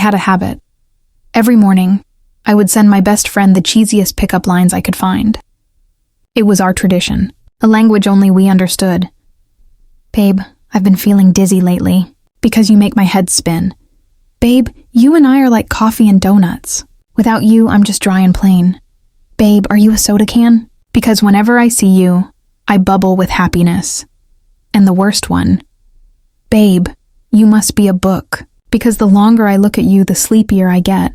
had a habit. Every morning, I would send my best friend the cheesiest pickup lines I could find. It was our tradition, a language only we understood. Babe, I've been feeling dizzy lately because you make my head spin. Babe, you and I are like coffee and donuts. Without you, I'm just dry and plain. Babe, are you a soda can? Because whenever I see you, I bubble with happiness. And the worst one, babe, you must be a book, because the longer I look at you, the sleepier I get.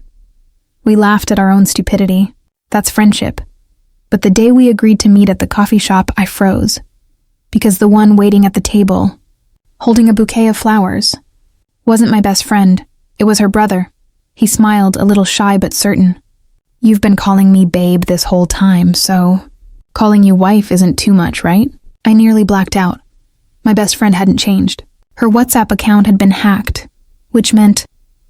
We laughed at our own stupidity. That's friendship. But the day we agreed to meet at the coffee shop, I froze. Because the one waiting at the table, holding a bouquet of flowers, wasn't my best friend. It was her brother. He smiled, a little shy but certain. You've been calling me babe this whole time, so calling you wife isn't too much, right? I nearly blacked out. My best friend hadn't changed. Her WhatsApp account had been hacked, which meant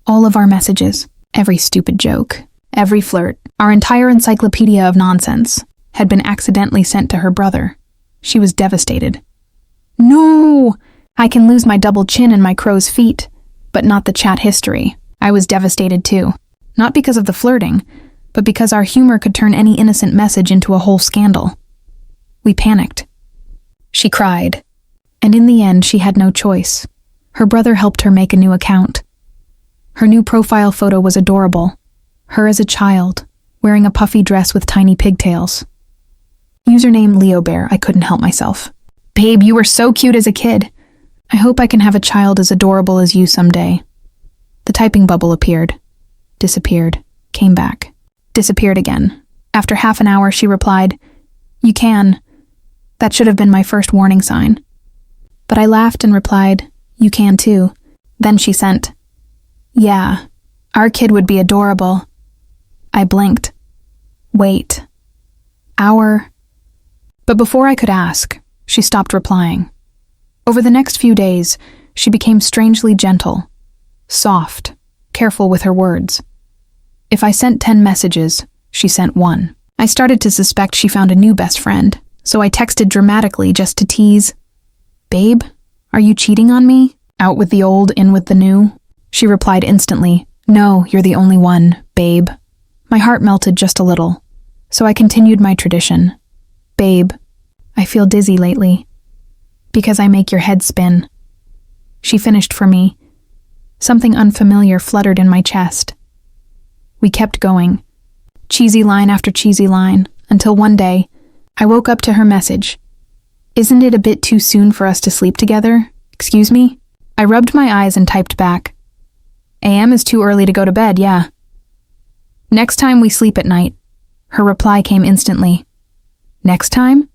all of our messages, every stupid joke, every flirt, our entire encyclopedia of nonsense had been accidentally sent to her brother. She was devastated. No! I can lose my double chin and my crow's feet, but not the chat history. I was devastated too. Not because of the flirting, but because our humor could turn any innocent message into a whole scandal. We panicked. She cried, and in the end she had no choice. Her brother helped her make a new account. Her new profile photo was adorable. Her as a child, wearing a puffy dress with tiny pigtails. Username Leo Bear. I couldn't help myself. Babe, you were so cute as a kid. I hope I can have a child as adorable as you someday. The typing bubble appeared, disappeared, came back, disappeared again. After half an hour, she replied, "You can." That should have been my first warning sign. But I laughed and replied, "You can too." Then she sent, "Yeah, our kid would be adorable." I blinked. Wait. Our... But before I could ask, she stopped replying. Over the next few days, she became strangely gentle, soft, careful with her words. If I sent 10 messages, she sent 1. I started to suspect she found a new best friend, so I texted dramatically just to tease. "Babe, are you cheating on me? Out with the old, in with the new?" She replied instantly, "No, you're the only one, babe." My heart melted just a little, so I continued my tradition. "Babe, I feel dizzy lately, because I make your head spin." She finished for me. Something unfamiliar fluttered in my chest. We kept going, cheesy line after cheesy line, until one day, I woke up to her message. "Isn't it a bit too soon for us to sleep together? Excuse me?" I rubbed my eyes and typed back, "AM is too early to go to bed, yeah." "Next time we sleep at night." Her reply came instantly. "Next time?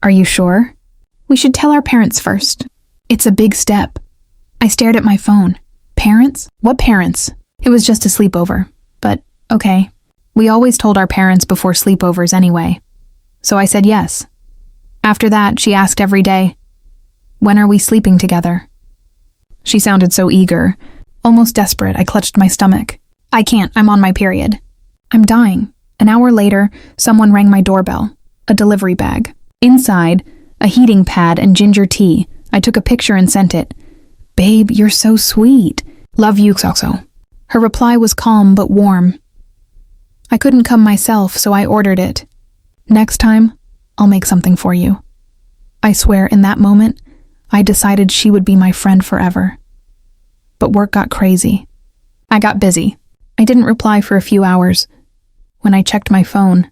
Are you sure? We should tell our parents first. It's a big step." I stared at my phone. Parents? What parents? It was just a sleepover. But, okay. We always told our parents before sleepovers anyway. So I said yes. After that, she asked every day, "When are we sleeping together?" She sounded so eager, almost desperate. I clutched my stomach. "I can't, I'm on my period. I'm dying." An hour later, someone rang my doorbell. A delivery bag. Inside, a heating pad and ginger tea. I took a picture and sent it. "Babe, you're so sweet. Love you, Xoxo." Her reply was calm but warm. I couldn't come myself, so I ordered it. "Next time, I'll make something for you." I swear, in that moment, I decided she would be my friend forever. But work got crazy. I got busy. I didn't reply for a few hours. When I checked my phone,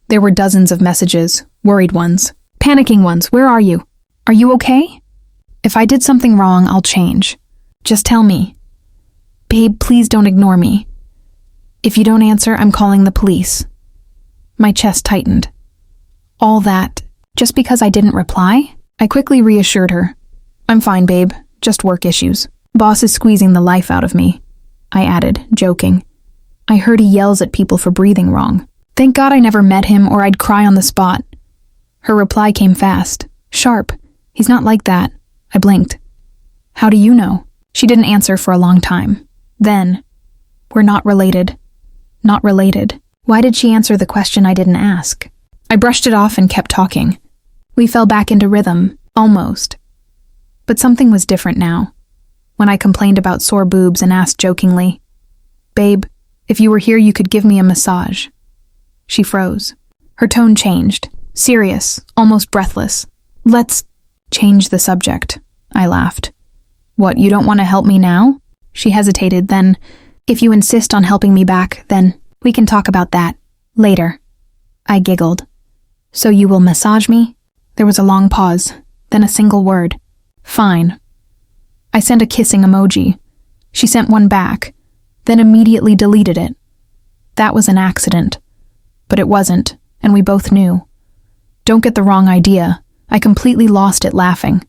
there were dozens of messages, worried ones, panicking ones. "Where are you? Are you okay? If I did something wrong, I'll change. Just tell me. Babe, please don't ignore me. If you don't answer, I'm calling the police." My chest tightened. All that, just because I didn't reply? I quickly reassured her. "I'm fine, babe. Just work issues. Boss is squeezing the life out of me," I added, joking. I heard he yells at people for breathing wrong. Thank God I never met him or I'd cry on the spot. Her reply came fast, sharp. "He's not like that." I blinked. "How do you know?" She didn't answer for a long time. Then, "We're not related." Not related. Why did she answer the question I didn't ask? I brushed it off and kept talking. We fell back into rhythm, almost. But something was different now. When I complained about sore boobs and asked jokingly, Babe, if you were here, you could give me a massage. She froze. Her tone changed, serious, almost breathless. Let's change the subject, I laughed. What, you don't want to help me now? She hesitated, then, if you insist on helping me back, then we can talk about that later. I giggled. So you will massage me? There was a long pause, then a single word. Fine. I sent a kissing emoji. She sent one back, then immediately deleted it. That was an accident. But it wasn't, and we both knew. Don't get the wrong idea. I completely lost it laughing.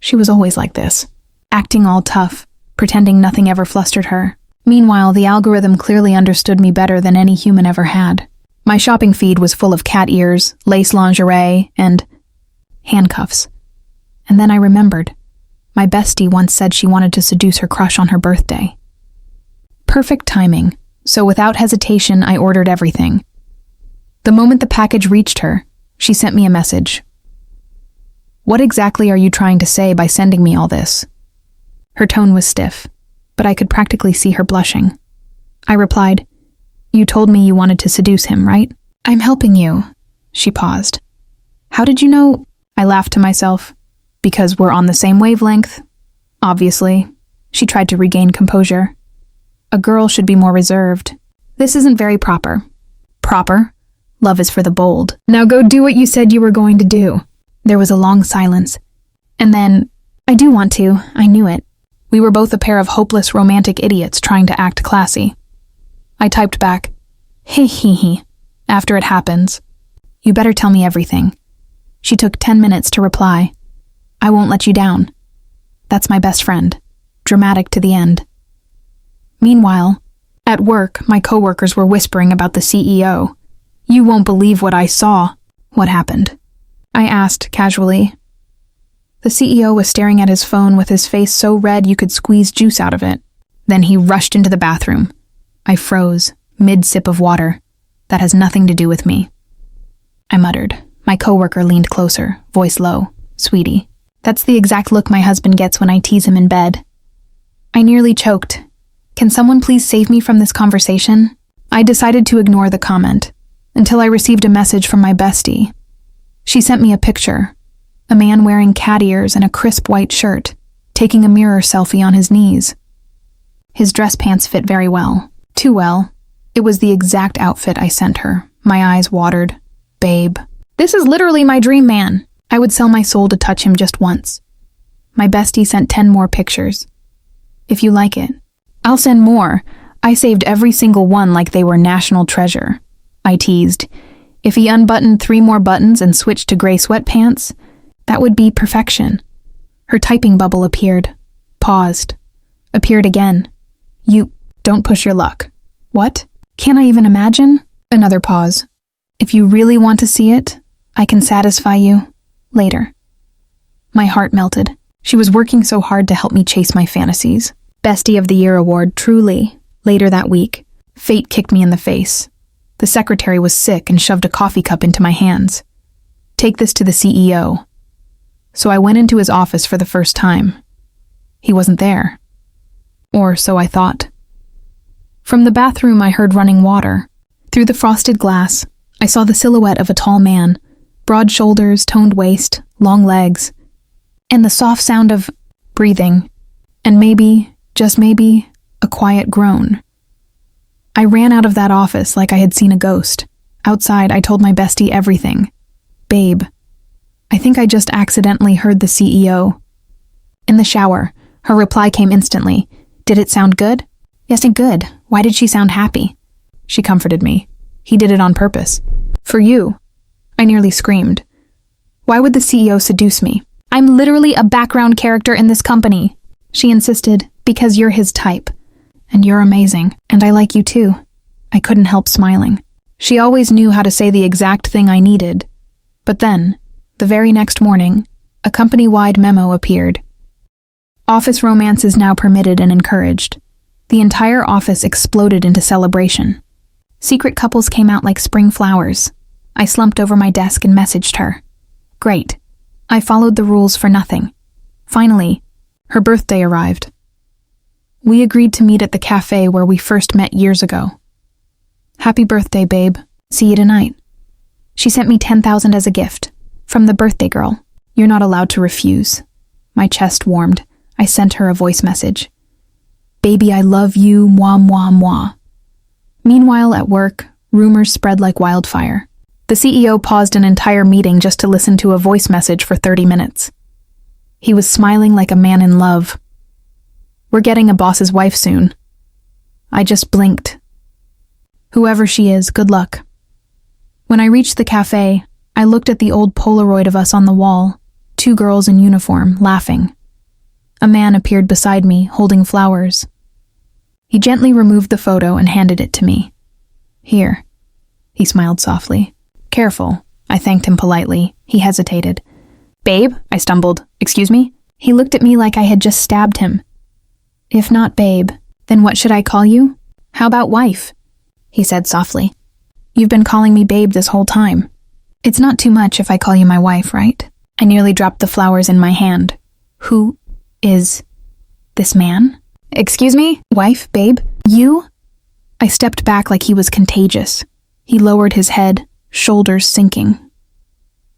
She was always like this, acting all tough, pretending nothing ever flustered her. Meanwhile, the algorithm clearly understood me better than any human ever had. My shopping feed was full of cat ears, lace lingerie, and handcuffs. And then I remembered. My bestie once said she wanted to seduce her crush on her birthday. Perfect timing, so without hesitation, I ordered everything. The moment the package reached her, she sent me a message. What exactly are you trying to say by sending me all this? Her tone was stiff, but I could practically see her blushing. I replied, You told me you wanted to seduce him, right? I'm helping you. She paused. How did you know? I laughed to myself. Because we're on the same wavelength. Obviously. She tried to regain composure. A girl should be more reserved. This isn't very proper. Proper? Love is for the bold. Now go do what you said you were going to do. There was a long silence. And then, I do want to, I knew it. We were both a pair of hopeless romantic idiots trying to act classy. I typed back, He he he, after it happens. You better tell me everything. She took 10 minutes to reply. I won't let you down. That's my best friend. Dramatic to the end. Meanwhile, at work, my coworkers were whispering about the CEO. You won't believe what I saw. What happened? I asked casually. The CEO was staring at his phone with his face so red you could squeeze juice out of it. Then he rushed into the bathroom. I froze, mid-sip of water. That has nothing to do with me. I muttered. My coworker leaned closer, voice low. Sweetie, that's the exact look my husband gets when I tease him in bed. I nearly choked. Can someone please save me from this conversation? I decided to ignore the comment, until I received a message from my bestie. She sent me a picture. A man wearing cat ears and a crisp white shirt, taking a mirror selfie on his knees. His dress pants fit very well. Too well. It was the exact outfit I sent her. My eyes watered. Babe. This is literally my dream man. I would sell my soul to touch him just once. My bestie sent 10 more pictures. If you like it, I'll send more. I saved every single one like they were national treasure. I teased. If he unbuttoned 3 more buttons and switched to gray sweatpants, that would be perfection. Her typing bubble appeared. Paused. Appeared again. You, don't push your luck. What? Can't I even imagine? Another pause. If you really want to see it, I can satisfy you later. My heart melted. She was working so hard to help me chase my fantasies. Bestie of the Year award, truly. Later that week, fate kicked me in the face. The secretary was sick and shoved a coffee cup into my hands. Take this to the CEO. So I went into his office for the first time. He wasn't there. Or so I thought. From the bathroom, I heard running water. Through the frosted glass, I saw the silhouette of a tall man, broad shoulders, toned waist, long legs, and the soft sound of breathing, and maybe, just maybe, a quiet groan. I ran out of that office like I had seen a ghost. Outside, I told my bestie everything. Babe, I think I just accidentally heard the CEO. In the shower, her reply came instantly. Did it sound good? Yes, it good. Why did she sound happy? She comforted me. He did it on purpose. For you. I nearly screamed. Why would the CEO seduce me? I'm literally a background character in this company. She insisted, because you're his type. And you're amazing, and I like you too. I couldn't help smiling. She always knew how to say the exact thing I needed. But then, the very next morning, a company-wide memo appeared. Office romance is now permitted and encouraged. The entire office exploded into celebration. Secret couples came out like spring flowers. I slumped over my desk and messaged her. Great. I followed the rules for nothing. Finally, her birthday arrived. We agreed to meet at the cafe where we first met years ago. Happy birthday, babe. See you tonight. She sent me $10,000 as a gift. From the birthday girl. You're not allowed to refuse. My chest warmed. I sent her a voice message. Baby, I love you, mwah, mwah, mwah. Meanwhile, at work, rumors spread like wildfire. The CEO paused an entire meeting just to listen to a voice message for 30 minutes. He was smiling like a man in love. We're getting a boss's wife soon. I just blinked. Whoever she is, good luck. When I reached the cafe, I looked at the old Polaroid of us on the wall, 2 girls in uniform, laughing. A man appeared beside me, holding flowers. He gently removed the photo and handed it to me. Here. He smiled softly. Careful. I thanked him politely. He hesitated. Babe? I stumbled. Excuse me? He looked at me like I had just stabbed him. If not babe, then what should I call you? How about wife? He said softly. You've been calling me babe this whole time. It's not too much if I call you my wife, right? I nearly dropped the flowers in my hand. Who is this man? Excuse me? Wife, babe? You? I stepped back like he was contagious. He lowered his head, shoulders sinking.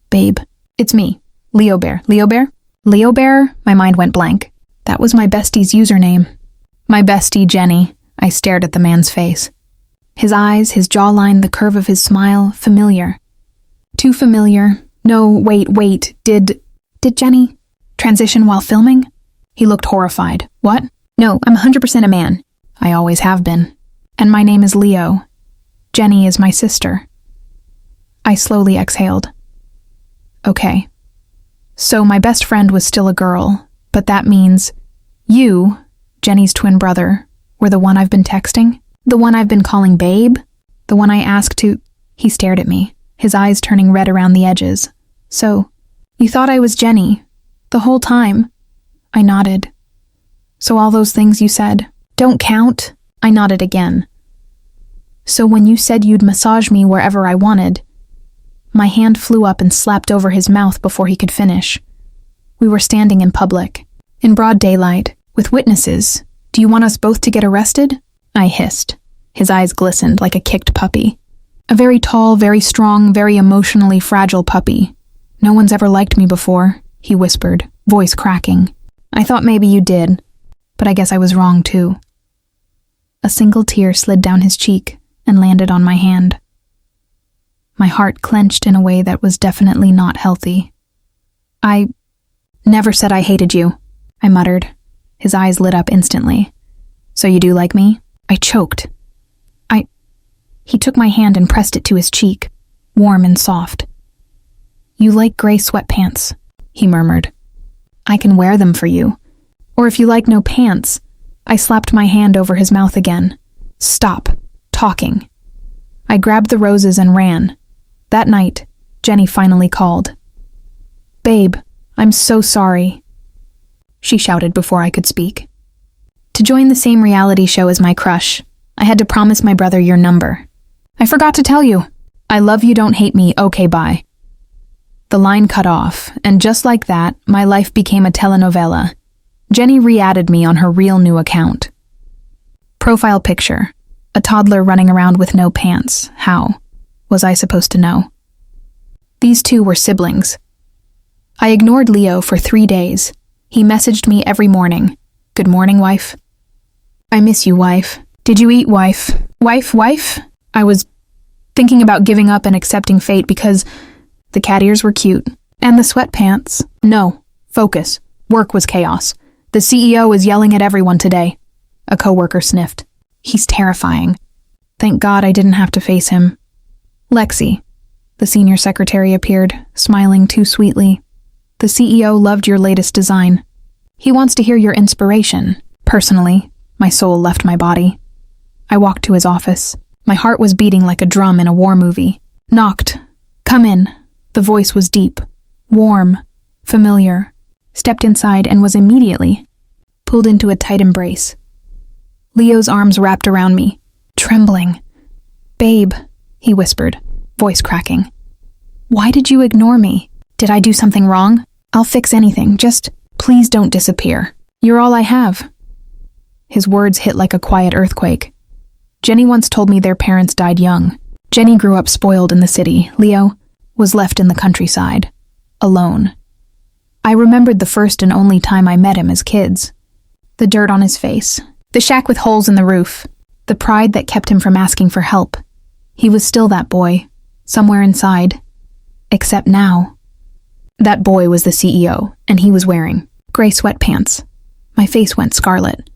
Babe, it's me. Leo Bear. Leo Bear? Leo Bear? My mind went blank. That was my bestie's username. My bestie, Jenny. I stared at the man's face. His eyes, his jawline, the curve of his smile, familiar. Too familiar. No, wait. Did Jenny transition while filming? He looked horrified. What? No, I'm 100% a man. I always have been. And my name is Leo. Jenny is my sister. I slowly exhaled. Okay. So my best friend was still a girl, but that means you, Jenny's twin brother, were the one I've been texting? The one I've been calling babe? The one I asked to... He stared at me, his eyes turning red around the edges. So, you thought I was Jenny, the whole time? I nodded. So all those things you said don't count? I nodded again. So when you said you'd massage me wherever I wanted, my hand flew up and slapped over his mouth before he could finish. We were standing in public, in broad daylight, with witnesses. Do you want us both to get arrested? I hissed. His eyes glistened like a kicked puppy. A very tall, very strong, very emotionally fragile puppy. No one's ever liked me before, he whispered, voice cracking. I thought maybe you did, but I guess I was wrong too. A single tear slid down his cheek and landed on my hand. My heart clenched in a way that was definitely not healthy. I never said I hated you, I muttered. His eyes lit up instantly. So you do like me? I choked. He took my hand and pressed it to his cheek, warm and soft. You like gray sweatpants, he murmured. I can wear them for you. Or if you like no pants. I slapped my hand over his mouth again. Stop talking. I grabbed the roses and ran. That night, Jenny finally called. Babe, I'm so sorry, she shouted before I could speak. To join the same reality show as my crush, I had to promise my brother your number. I forgot to tell you. I love you, don't hate me, okay, bye. The line cut off, and just like that, my life became a telenovela. Jenny re-added me on her real new account. Profile picture. A toddler running around with no pants. How? Was I supposed to know? These two were siblings. I ignored Leo for 3 days. He messaged me every morning. Good morning, wife. I miss you, wife. Did you eat, wife? Wife? I was thinking about giving up and accepting fate because the cat ears were cute. And the sweatpants. No. Focus. Work was chaos. The CEO is yelling at everyone today. A coworker sniffed. He's terrifying. Thank God I didn't have to face him. Lexi. The senior secretary appeared, smiling too sweetly. The CEO loved your latest design. He wants to hear your inspiration. Personally, my soul left my body. I walked to his office. My heart was beating like a drum in a war movie. Knocked. Come in. The voice was deep, warm, familiar. Stepped inside and was immediately pulled into a tight embrace. Leo's arms wrapped around me, trembling. Babe, he whispered, voice cracking. Why did you ignore me? Did I do something wrong? I'll fix anything, just please don't disappear. You're all I have. His words hit like a quiet earthquake. Jenny once told me their parents died young. Jenny grew up spoiled in the city. Leo was left in the countryside, alone. I remembered the first and only time I met him as kids. The dirt on his face, the shack with holes in the roof, the pride that kept him from asking for help. He was still that boy, somewhere inside. Except now. That boy was the CEO, and he was wearing gray sweatpants. My face went scarlet.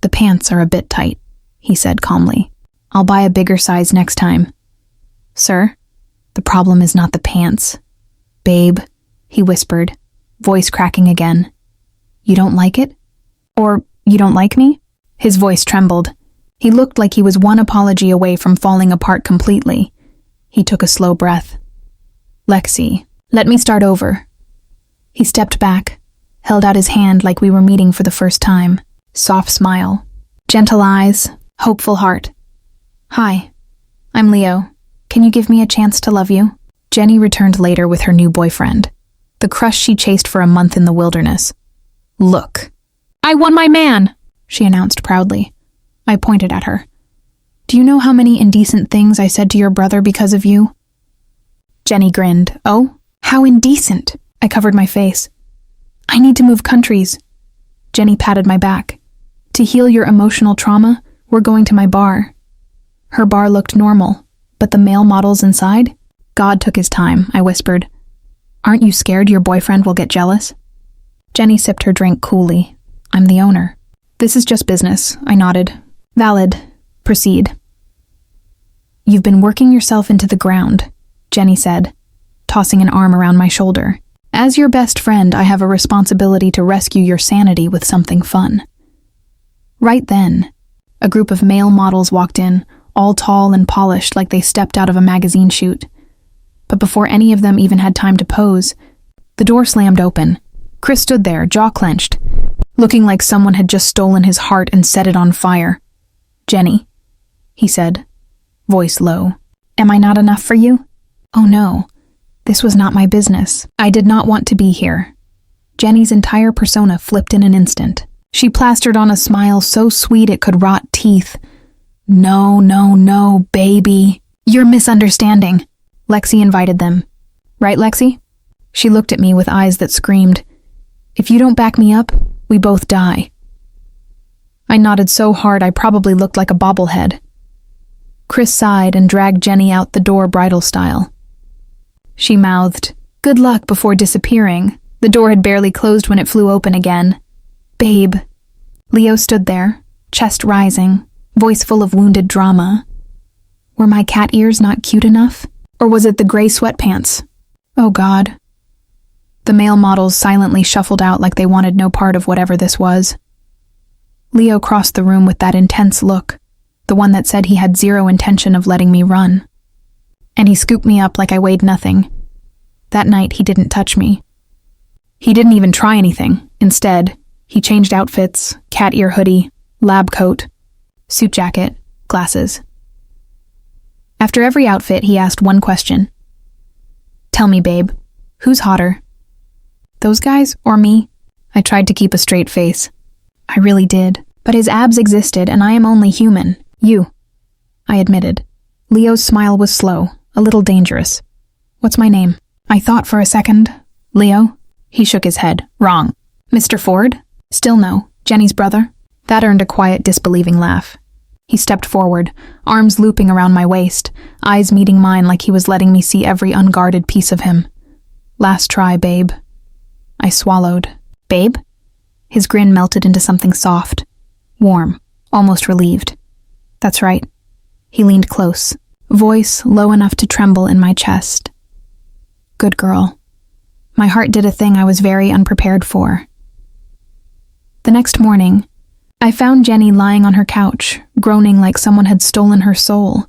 "The pants are a bit tight," he said calmly. "I'll buy a bigger size next time." "Sir, the problem is not the pants." "Babe," he whispered, voice cracking again. "You don't like it? Or you don't like me?" His voice trembled. He looked like he was one apology away from falling apart completely. He took a slow breath. "Lexi, let me start over." He stepped back, held out his hand like we were meeting for the first time. Soft smile, gentle eyes, hopeful heart. "Hi, I'm Leo. Can you give me a chance to love you?" Jenny returned later with her new boyfriend, the crush she chased for a month in the wilderness. "Look, I won my man," she announced proudly. I pointed at her. "Do you know how many indecent things I said to your brother because of you?" Jenny grinned. "Oh, how indecent." I covered my face. "I need to move countries." Jenny patted my back. "To heal your emotional trauma, we're going to my bar." Her bar looked normal, but the male models inside? God took his time, I whispered. "Aren't you scared your boyfriend will get jealous?" Jenny sipped her drink coolly. "I'm the owner." "This is just business," I nodded. "Valid. Proceed." "You've been working yourself into the ground," Jenny said, tossing an arm around my shoulder. "As your best friend, I have a responsibility to rescue your sanity with something fun." Right then, a group of male models walked in, all tall and polished like they stepped out of a magazine shoot. But before any of them even had time to pose, the door slammed open. Chris stood there, jaw clenched, looking like someone had just stolen his heart and set it on fire. "Jenny," he said, voice low. "Am I not enough for you?" Oh no, this was not my business. I did not want to be here. Jenny's entire persona flipped in an instant. She plastered on a smile so sweet it could rot teeth. "No, no, no, baby. You're misunderstanding." Lexi invited them. "Right, Lexi?" She looked at me with eyes that screamed, "If you don't back me up, we both die." I nodded so hard I probably looked like a bobblehead. Chris sighed and dragged Jenny out the door bridal style. She mouthed, "Good luck," before disappearing. The door had barely closed when it flew open again. "Babe." Leo stood there, chest rising, voice full of wounded drama. Were my cat ears not cute enough? Or was it the gray sweatpants? Oh God. The male models silently shuffled out like they wanted no part of whatever this was. Leo crossed the room with that intense look, the one that said he had zero intention of letting me run. And he scooped me up like I weighed nothing. That night, he didn't touch me. He didn't even try anything. Instead, he changed outfits, cat ear hoodie, lab coat, suit jacket, glasses. After every outfit, he asked one question. "Tell me, babe, who's hotter? Those guys or me?" I tried to keep a straight face. I really did, but his abs existed and I am only human. "You," I admitted. Leo's smile was slow, a little dangerous. "What's my name?" I thought for a second. "Leo?" He shook his head. "Wrong." "Mr. Ford?" "Still no. Jenny's brother?" That earned a quiet, disbelieving laugh. He stepped forward, arms looping around my waist, eyes meeting mine like he was letting me see every unguarded piece of him. "Last try, babe." I swallowed. "Babe?" His grin melted into something soft, warm, almost relieved. "That's right." He leaned close, voice low enough to tremble in my chest. "Good girl." My heart did a thing I was very unprepared for. The next morning, I found Jenny lying on her couch, groaning like someone had stolen her soul.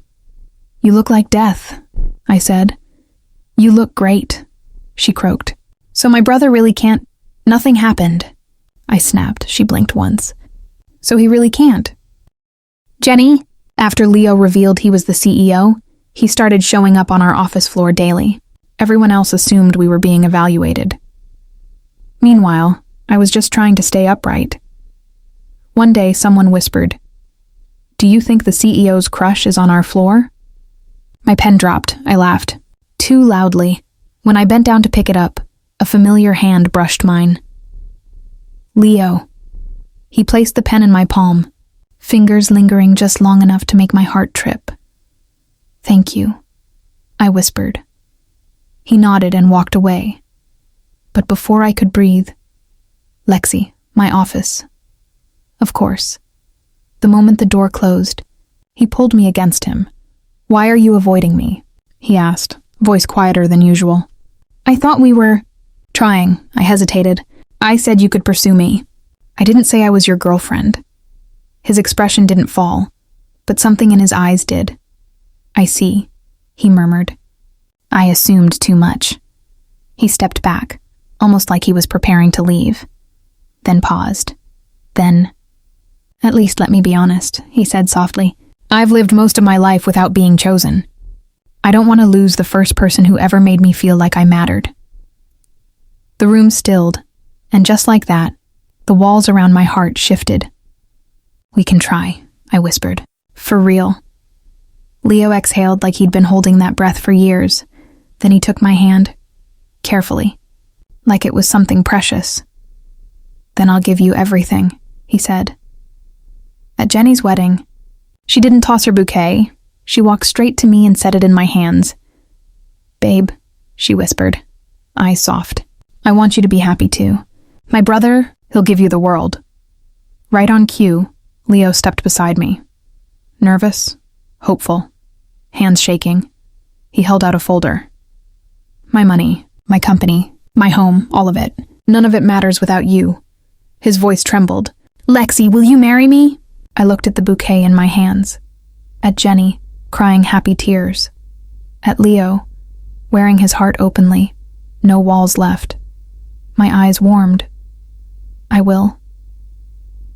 "You look like death," I said. "You look great," she croaked. "So my brother really can't— Nothing happened." I snapped. She blinked once. "So he really can't?" "Jenny," after Leo revealed he was the CEO, he started showing up on our office floor daily. Everyone else assumed we were being evaluated. Meanwhile, I was just trying to stay upright. One day, someone whispered, "Do you think the CEO's crush is on our floor?" My pen dropped. I laughed. Too loudly. When I bent down to pick it up, a familiar hand brushed mine. Leo. He placed the pen in my palm, fingers lingering just long enough to make my heart trip. "Thank you," I whispered. He nodded and walked away. But before I could breathe, Lexi, my office. Of course. The moment the door closed, he pulled me against him. "Why are you avoiding me?" he asked, voice quieter than usual. "I thought we were..." "Trying," I hesitated. "I said you could pursue me. I didn't say I was your girlfriend." His expression didn't fall, but something in his eyes did. "I see," he murmured. I assumed too much. He stepped back, almost like he was preparing to leave, then paused. Then, "At least let me be honest," he said softly. "I've lived most of my life without being chosen. I don't want to lose the first person who ever made me feel like I mattered." The room stilled, and just like that, the walls around my heart shifted. "We can try," I whispered. "For real." Leo exhaled like he'd been holding that breath for years. Then he took my hand, carefully, like it was something precious. "Then I'll give you everything," he said. At Jenny's wedding, she didn't toss her bouquet. She walked straight to me and set it in my hands. "Babe," she whispered, eyes soft, "I want you to be happy too. My brother, he'll give you the world." Right on cue, Leo stepped beside me. Nervous, hopeful, hands shaking. He held out a folder. "My money, my company, my home, all of it. None of it matters without you." His voice trembled. "Lexi, will you marry me?" I looked at the bouquet in my hands. At Jenny, crying happy tears. At Leo, wearing his heart openly, no walls left. My eyes warmed. "I will."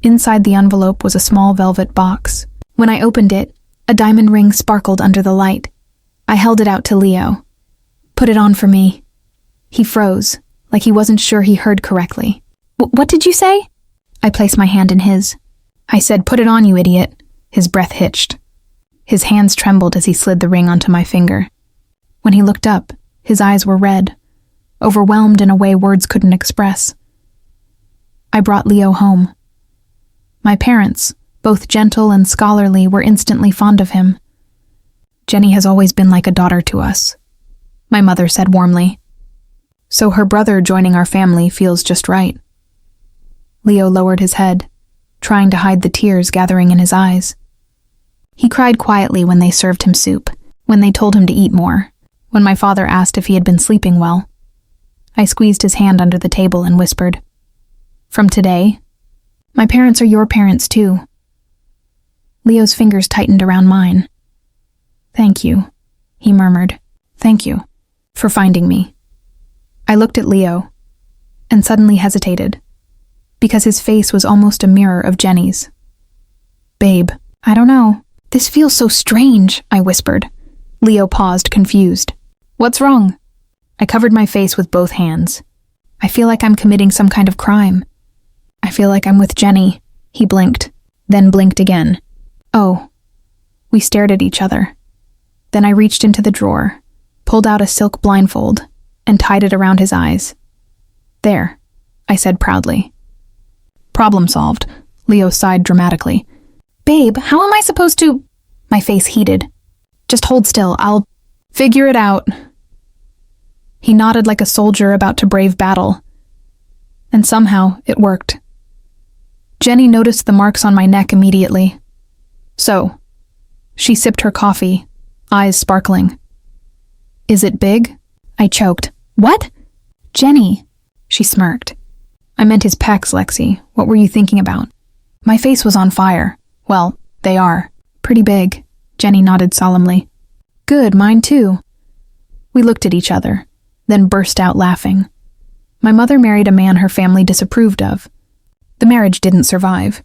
Inside the envelope was a small velvet box. When I opened it, a diamond ring sparkled under the light. I held it out to Leo. "Put it on for me." He froze, like he wasn't sure he heard correctly. What did you say?" I placed my hand in his. "I said, put it on, you idiot." His breath hitched. His hands trembled as he slid the ring onto my finger. When he looked up, his eyes were red, overwhelmed in a way words couldn't express. I brought Leo home. My parents, both gentle and scholarly, were instantly fond of him. "Jenny has always been like a daughter to us," my mother said warmly. "So her brother joining our family feels just right." Leo lowered his head, trying to hide the tears gathering in his eyes. He cried quietly when they served him soup, when they told him to eat more, when my father asked if he had been sleeping well. I squeezed his hand under the table and whispered, "From today, my parents are your parents too." Leo's fingers tightened around mine. "Thank you," he murmured. "Thank you for finding me." I looked at Leo and suddenly hesitated, because his face was almost a mirror of Jenny's. "Babe, I don't know. This feels so strange," I whispered. Leo paused, confused. "What's wrong?" I covered my face with both hands. "I feel like I'm committing some kind of crime. I feel like I'm with Jenny." He blinked, then blinked again. "Oh." We stared at each other. Then I reached into the drawer, pulled out a silk blindfold, and tied it around his eyes. "There," I said proudly. "Problem solved," Leo sighed dramatically. "Babe, how am I supposed to..." My face heated. "Just hold still, I'll figure it out." He nodded like a soldier about to brave battle. And somehow, it worked. Jenny noticed the marks on my neck immediately. "So," she sipped her coffee, eyes sparkling. "Is it big?" I choked. "What?" "Jenny," she smirked. "I meant his pecs, Lexi. What were you thinking about?" My face was on fire. "Well, they are. Pretty big." Jenny nodded solemnly. "Good, mine too." We looked at each other, then burst out laughing. My mother married a man her family disapproved of. The marriage didn't survive.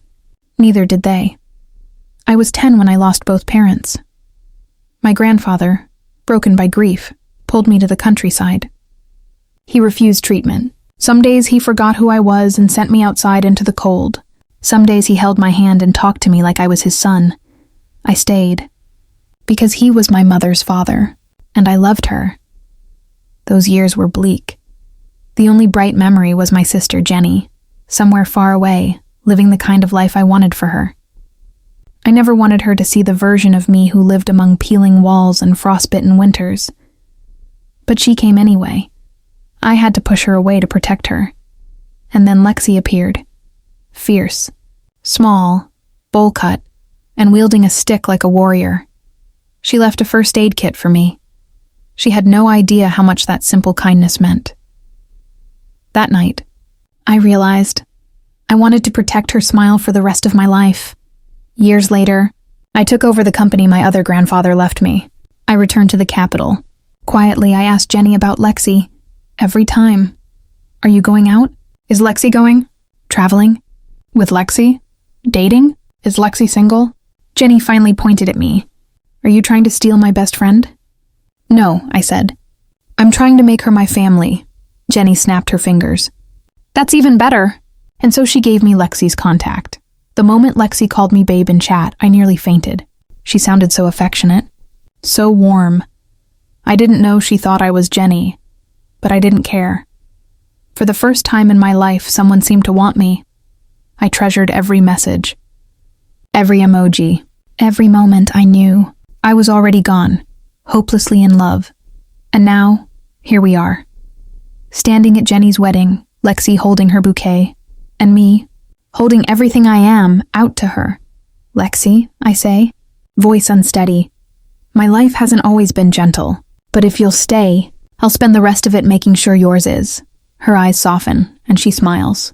Neither did they. I was 10 when I lost both parents. My grandfather, broken by grief, pulled me to the countryside. He refused treatment. Some days he forgot who I was and sent me outside into the cold. Some days he held my hand and talked to me like I was his son. I stayed. Because he was my mother's father, and I loved her. Those years were bleak. The only bright memory was my sister Jenny, somewhere far away, living the kind of life I wanted for her. I never wanted her to see the version of me who lived among peeling walls and frostbitten winters. But she came anyway. I had to push her away to protect her. And then Lexi appeared. Fierce, small, bowl cut, and wielding a stick like a warrior. She left a first aid kit for me. She had no idea how much that simple kindness meant. That night, I realized I wanted to protect her smile for the rest of my life. Years later, I took over the company my other grandfather left me. I returned to the capital. Quietly, I asked Jenny about Lexi. Every time. Are you going out? Is Lexi going? Traveling? With Lexi? Dating? Is Lexi single? Jenny finally pointed at me. Are you trying to steal my best friend? No, I said. I'm trying to make her my family. Jenny snapped her fingers. That's even better. And so she gave me Lexi's contact. The moment Lexi called me babe in chat, I nearly fainted. She sounded so affectionate. So warm. I didn't know she thought I was Jenny, but I didn't care. For the first time in my life, someone seemed to want me. I treasured every message, every emoji, every moment I knew I was already gone, hopelessly in love. And now, here we are. Standing at Jenny's wedding, Lexi holding her bouquet, and me, holding everything I am out to her. Lexi, I say, voice unsteady. My life hasn't always been gentle, but if you'll stay, I'll spend the rest of it making sure yours is. Her eyes soften, and she smiles.